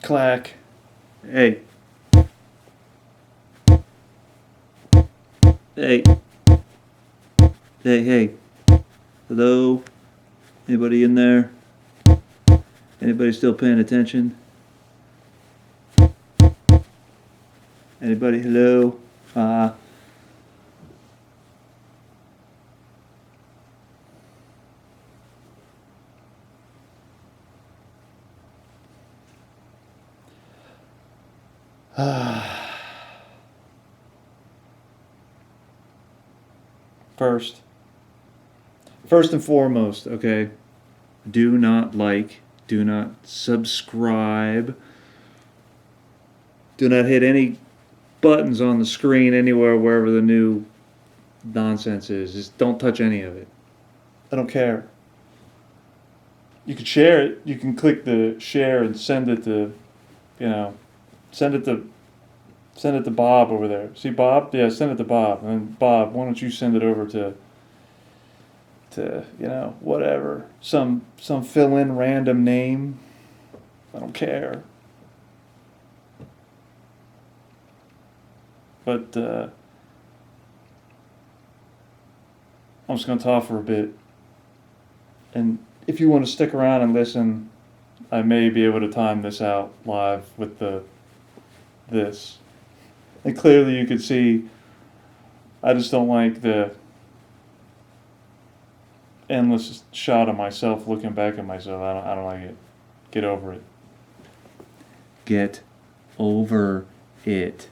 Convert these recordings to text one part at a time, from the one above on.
Clack. Hey. Hey. Hey, hey. Hello? Anybody in there? Anybody still paying attention? Anybody? Hello? First and foremost, okay, do not like, do not subscribe, do not hit any buttons on the screen anywhere, wherever the new nonsense is. Just don't touch any of it. I don't care. You can share it. You can click the share and send it to, send it to Bob over there. See Bob? Yeah, send it to Bob. And Bob, why don't you send it over to whatever, some fill-in random name. I don't care. But I'm just going to talk for a bit. And if you want to stick around and listen, I may be able to time this out live with this. And clearly you could see I just don't like the endless shot of myself looking back at myself. I don't like it. Get over it. Get over it.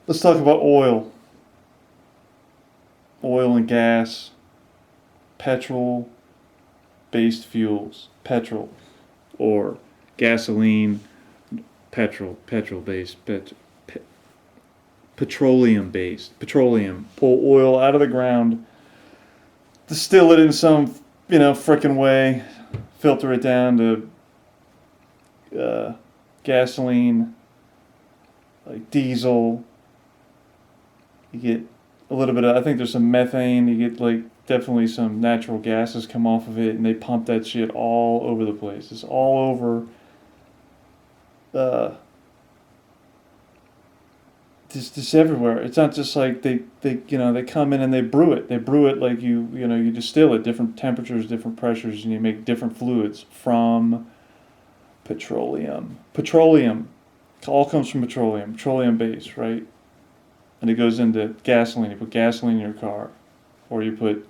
Let's talk about oil. Oil and gas. Petrol-based fuels. Petrol. Or gasoline. Petrol-based. Petroleum-based. Petroleum. Pull oil out of the ground. Distill it in some, frickin' way. Filter it down to gasoline, like diesel. You get a little bit of, I think there's some methane. You get definitely some natural gases come off of it, and they pump that shit all over the place. It's all over. Just everywhere. It's not just like they come in and they brew it. They brew it like you distill it, different temperatures, different pressures, and you make different fluids from petroleum. Petroleum all comes from petroleum base, right? And it goes into gasoline. You put gasoline in your car, or you put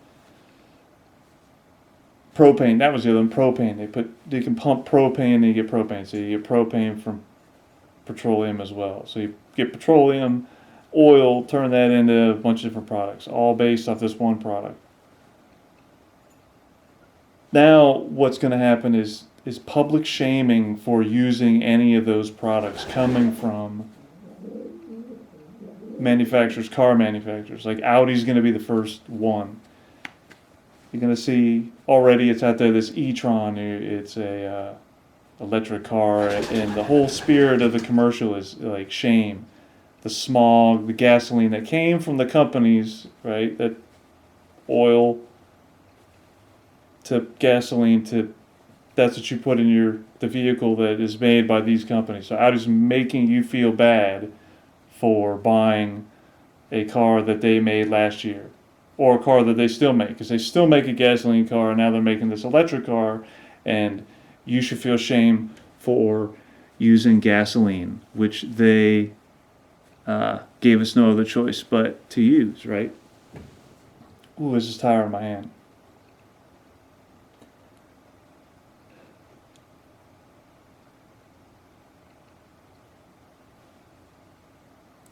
propane. That was the other one, propane. They can pump propane and you get propane. So you get propane from petroleum as well. So you get petroleum, oil, turn that into a bunch of different products, all based off this one product. Now what's going to happen is public shaming for using any of those products coming from manufacturers, car manufacturers. Like Audi's going to be the first one. You're going to see already it's out there, this E-tron. It's a electric car, and the whole spirit of the commercial is like shame. The smog, the gasoline that came from the companies, right? That oil to gasoline to, that's what you put in the vehicle that is made by these companies. So Audi's making you feel bad for buying a car that they made last year, or a car that they still make, because they still make a gasoline car, and now they're making this electric car, and you should feel shame for using gasoline, which they gave us no other choice but to use, right? Ooh, this is tire in my hand.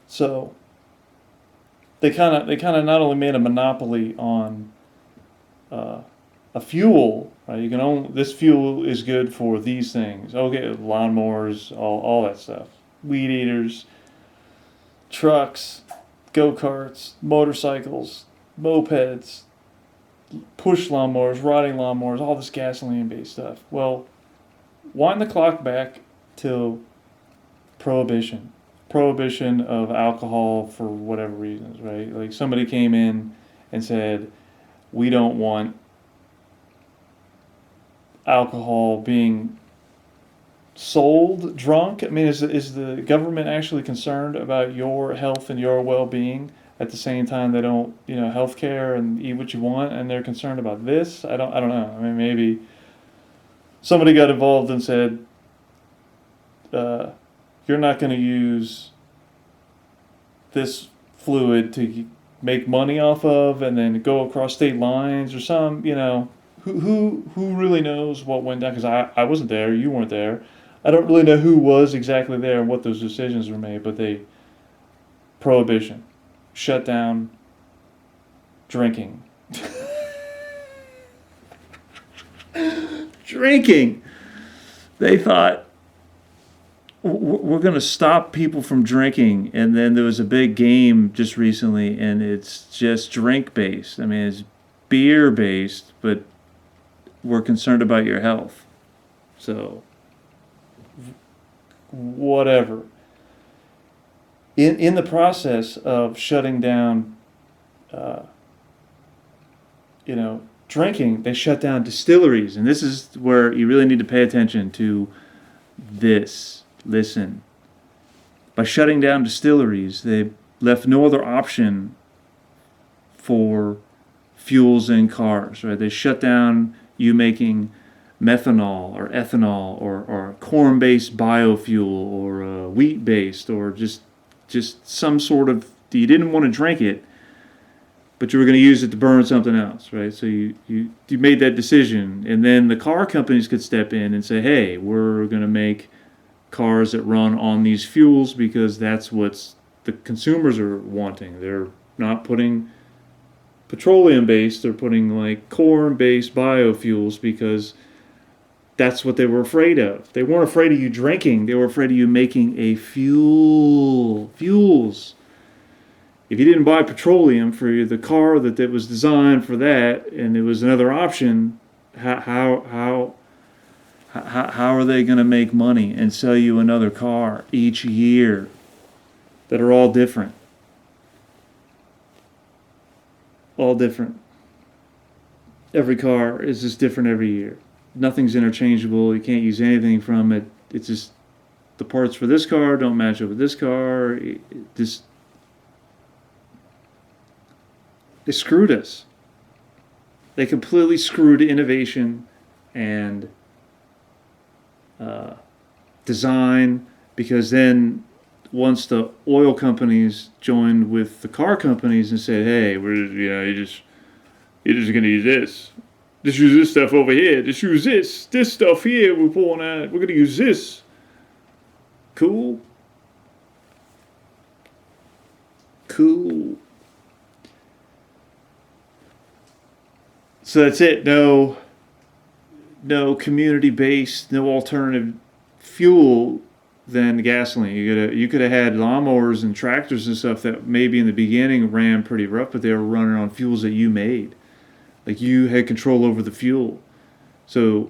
So they kind of not only made a monopoly on a fuel, right? You can only, this fuel is good for these things. Okay, lawnmowers, all that stuff. Weed eaters, trucks, go-karts, motorcycles, mopeds, push lawnmowers, riding lawnmowers, all this gasoline-based stuff. Well, wind the clock back till prohibition of alcohol for whatever reasons, right? Like somebody came in and said, we don't want alcohol being sold drunk? I mean, is the government actually concerned about your health and your well-being at the same time they don't, health care and eat what you want, and they're concerned about this? I don't know. I mean, maybe somebody got involved and said, you're not going to use this fluid to make money off of and then go across state lines or some, who really knows what went down? Because I wasn't there, you weren't there. I don't really know who was exactly there and what those decisions were made, but prohibition, shut down drinking. Drinking. They thought, we're going to stop people from drinking. And then there was a big game just recently, and it's just drink based. I mean, it's beer based, but we're concerned about your health. So, whatever. In the process of shutting down, drinking, they shut down distilleries. And this is where you really need to pay attention to this. Listen. By shutting down distilleries, they left no other option for fuels in cars, right? They shut down you making methanol or ethanol or corn-based biofuel or wheat-based or just some sort of, you didn't want to drink it, but you were going to use it to burn something else, right? So you made that decision, and then the car companies could step in and say, hey, we're going to make cars that run on these fuels because that's what the consumers are wanting. They're not putting petroleum-based, they're putting like corn-based biofuels because that's what they were afraid of. They weren't afraid of you drinking, they were afraid of you making a fuels. If you didn't buy petroleum for the car that was designed for that, and it was another option, how are they going to make money and sell you another car each year that are all different? All different. Every car is just different every year. Nothing's interchangeable. You can't use anything from it. It's just the parts for this car don't match up with this car. They screwed us. They completely screwed innovation and design, because then once the oil companies joined with the car companies and said, hey, you're just going to use this. Just use this stuff over here. Just use this stuff here we're pulling out. We're going to use this. Cool. So that's it. No community-based, no alternative fuel than gasoline. You could have had lawnmowers and tractors and stuff that maybe in the beginning ran pretty rough, but they were running on fuels that you made. Like, you had control over the fuel. So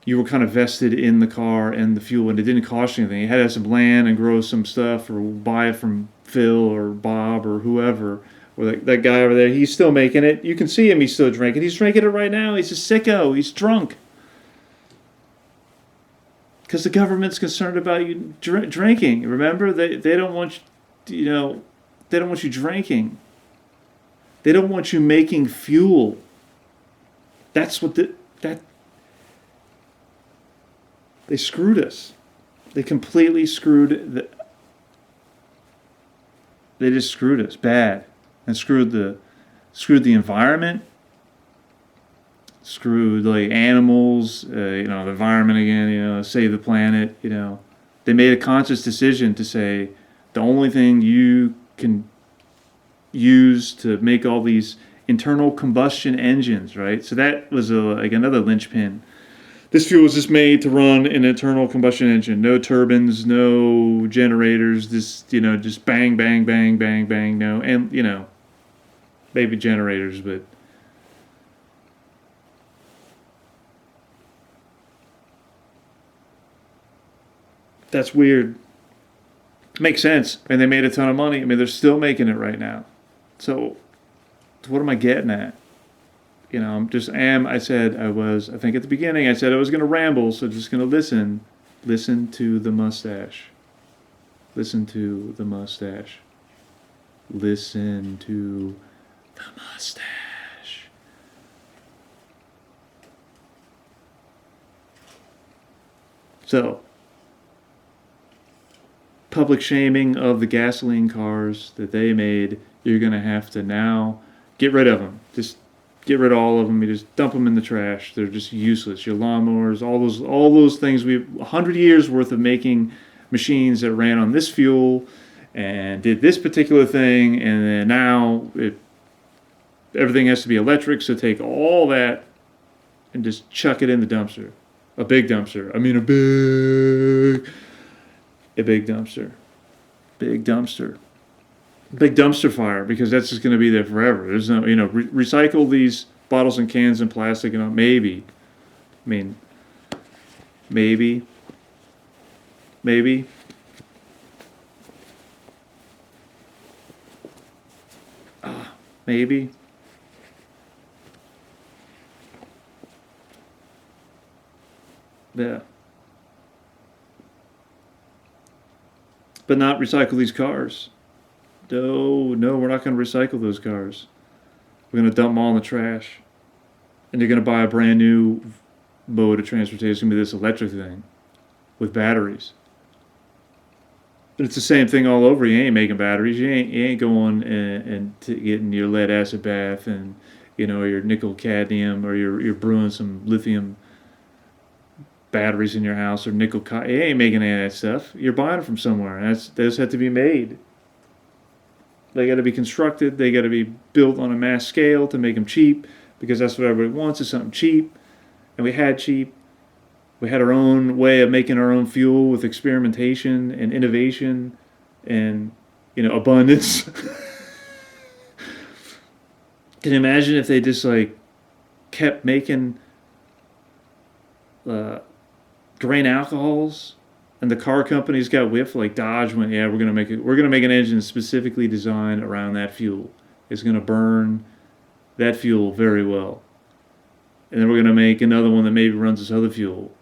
you were kind of vested in the car and the fuel, and it didn't cost you anything. You had to have some land and grow some stuff or buy it from Phil or Bob or whoever. Or that guy over there, he's still making it. You can see him, he's still drinking. He's drinking it right now. He's a sicko. He's drunk. Because the government's concerned about you drinking. Remember, they don't want they don't want you drinking. They don't want you making fuel. That's what they screwed us. They completely screwed they just screwed us bad, and screwed the environment. Screw like animals, the environment again, save the planet, They made a conscious decision to say the only thing you can use to make all these internal combustion engines, right? So that was another linchpin. This fuel was just made to run an internal combustion engine. No turbines, no generators, just bang, bang, bang, bang, bang, no. And, maybe generators, but that's weird. Makes sense. And they made a ton of money. I mean, they're still making it right now. So So what am I getting at? I think at the beginning I said I was going to ramble, so just going to listen. Listen to the mustache. Listen to the mustache. Listen to the mustache. So, public shaming of the gasoline cars that they made, you're going to have to now get rid of them. Just get rid of all of them. You just dump them in the trash. They're just useless. Your lawnmowers, all those things. 100 years worth of making machines that ran on this fuel and did this particular thing, and then now everything has to be electric. So take all that and just chuck it in the dumpster, a big dumpster. I mean a big dumpster, big dumpster. Big dumpster fire, because that's just going to be there forever. There's no, recycle these bottles and cans and plastic, maybe. I mean, maybe. Maybe. Yeah. But not recycle these cars. No, we're not going to recycle those cars. We're going to dump them all in the trash. And you're going to buy a brand new mode of transportation. It's going to be this electric thing with batteries. But it's the same thing all over. You ain't making batteries. You ain't going and getting your lead acid bath and your nickel cadmium, or you're brewing some lithium batteries in your house, or nickel. You ain't making any of that stuff. You're buying it from somewhere, and those have to be made. They got to be constructed. They got to be built on a mass scale to make them cheap, because that's what everybody wants, is something cheap. And we had cheap. We had our own way of making our own fuel with experimentation and innovation and, abundance. Can you imagine if they just kept making grain alcohols? And the car companies got whiffed, like Dodge went, yeah, we're gonna make an engine specifically designed around that fuel. It's gonna burn that fuel very well. And then we're gonna make another one that maybe runs this other fuel.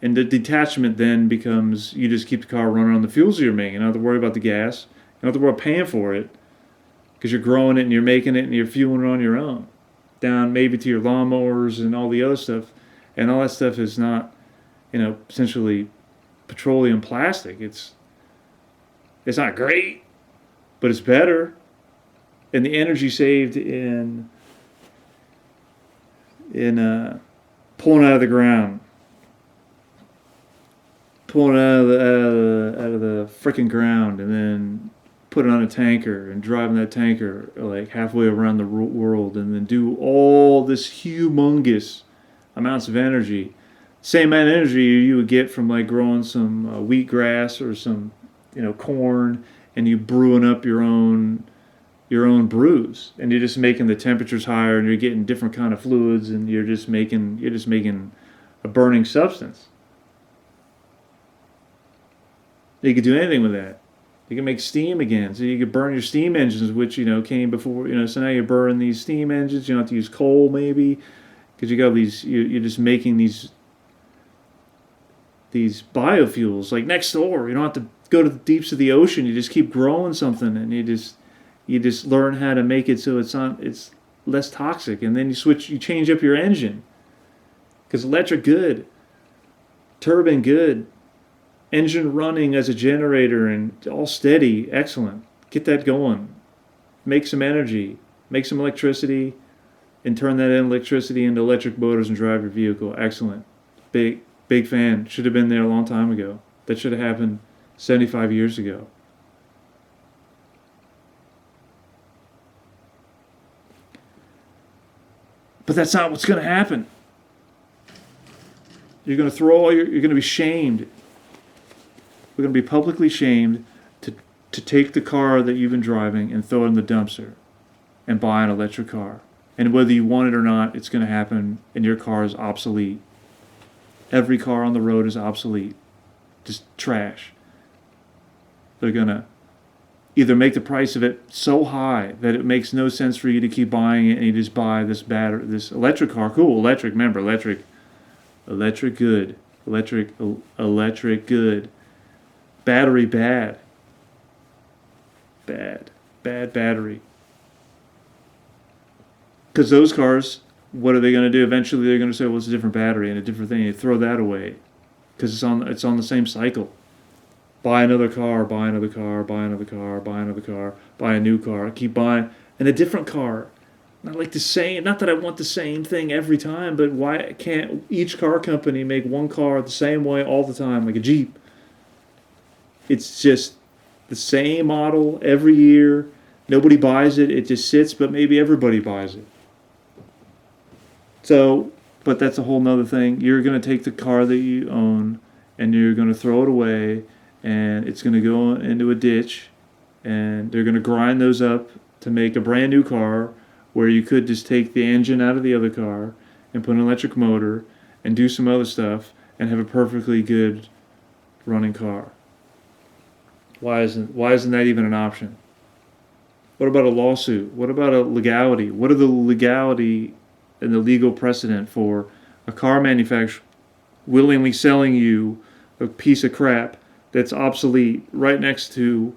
And the detachment then becomes, you just keep the car running on the fuels you're making. You don't have to worry about the gas. You don't have to worry about paying for it, because you're growing it and you're making it and you're fueling it on your own. Down maybe to your lawnmowers and all the other stuff. And all that stuff is not, essentially petroleum plastic. It's not great, but it's better. And the energy saved in pulling out of the ground, pulling out of the freaking ground, and then put it on a tanker and driving that tanker halfway around the world, and then do all this humongous amounts of energy. Same amount of energy you would get from growing some wheatgrass or some corn, and you brewing up your own brews, and you're just making the temperatures higher, and you're getting different kind of fluids, and you're just making a burning substance. You could do anything with that. You can make steam again, so you could burn your steam engines, which came before. So now you burn these steam engines. You don't have to use coal, maybe, because you got these. You're just making these biofuels next door. You don't have to go to the deeps of the ocean. You just keep growing something, and you just learn how to make it so it's less toxic. And then you change up your engine, because electric good, turbine good, engine running as a generator and all steady, excellent. Get that going. Make some energy, make some electricity, and turn that electricity into electric motors and drive your vehicle. Excellent. Big fan. Should have been there a long time ago. That should have happened 75 years ago. But that's not what's going to happen. You're going to you're going to be shamed. We're going to be publicly shamed to take the car that you've been driving and throw it in the dumpster and buy an electric car. And whether you want it or not, it's going to happen, and your car is obsolete. Every car on the road is obsolete. Just trash. They're going to either make the price of it so high that it makes no sense for you to keep buying it, and you just buy this this electric car. Cool, electric. Remember, electric good, electric good. Battery bad, bad battery. Because those cars, what are they going to do? Eventually, they're going to say, "Well, it's a different battery and a different thing." You throw that away because it's on the same cycle. Buy another car, buy another car, buy another car, buy another car, buy a new car. Keep buying and a different car. Not like the same. Not that I want the same thing every time, but why can't each car company make one car the same way all the time, like a Jeep? It's just the same model every year. Nobody buys it. It just sits, but maybe everybody buys it. So, but that's a whole nother thing. You're going to take the car that you own and you're going to throw it away, and it's going to go into a ditch, and they're going to grind those up to make a brand new car where you could just take the engine out of the other car and put an electric motor and do some other stuff and have a perfectly good running car. Why isn't that even an option? What about a lawsuit? What about a legality? What are the legality and the legal precedent for a car manufacturer willingly selling you a piece of crap that's obsolete right next to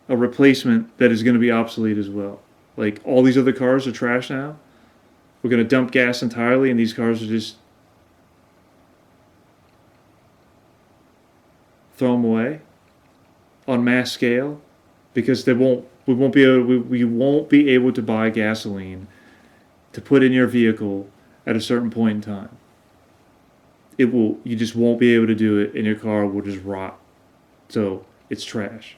a replacement that is going to be obsolete as well? Like, all these other cars are trash now. We're going to dump gas entirely, and these cars are just throw them away on mass scale because we won't be able to buy gasoline to put in your vehicle at a certain point in time. You just won't be able to do it, and your car will just rot. So it's trash.